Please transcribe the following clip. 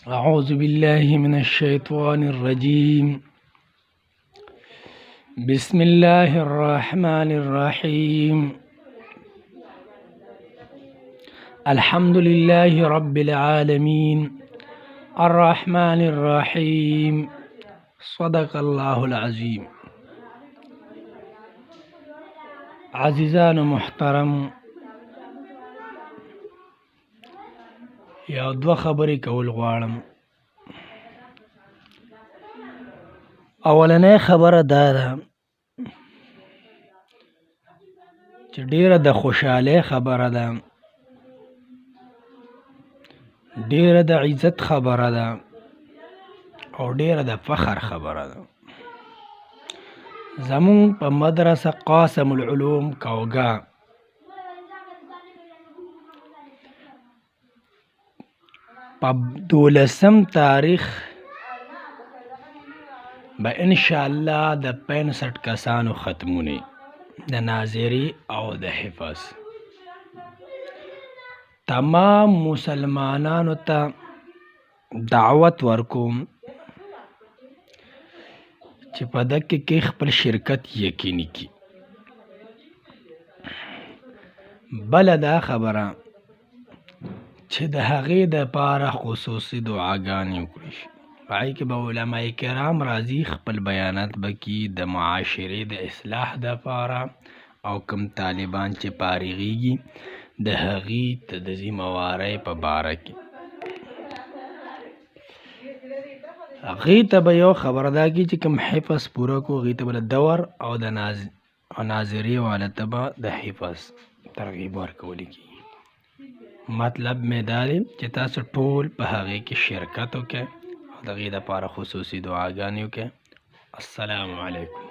أعوذ بالله من الشيطان الرجيم. بسم الله الرحمن الرحيم. الحمد لله رب العالمين الرحمن الرحيم. صدق الله العظيم. عزیزان محترم، یو دوه خبرې کول غواړم. اولنۍ خبره دا ده چې ډیره د خوشحالۍ خبره ده، ډیره د عزت خبره ده او ډیره د فخر خبره ده. زمون په مدرسه قاسم العلوم کوګا په 12 تاریخ به انشاءالله د 65 کسانو ختمونه د ناظری او د حفظ. تمام مسلمانانو ته دعوت ورکوم چې په دکې کې خپل شرکت یقیني کړي. بله دا خبره چې د هغې دپاره خصوصي دعاګانې وکړي شي. په هغې کې به علماء کرام راځي، خپل بیانات به کړي د معاشرې د اصلاح دپاره، او کوم طالبان چې فارغېږي د هغې ته د ذمهوارۍ په باره کې هغې ته به یو خبره دا کړي چې کوم حفظ پوره کړو هغې ته به د دور او د ناظري والا ته به د حفظ ترغیب ورکولی کېږي. مطلب مې دا دی چې تاسو ټول په هغې کې شرکت وکړئ او د هغې دپاره خصوصي دعاګانې وکړئ. السلام علیکم.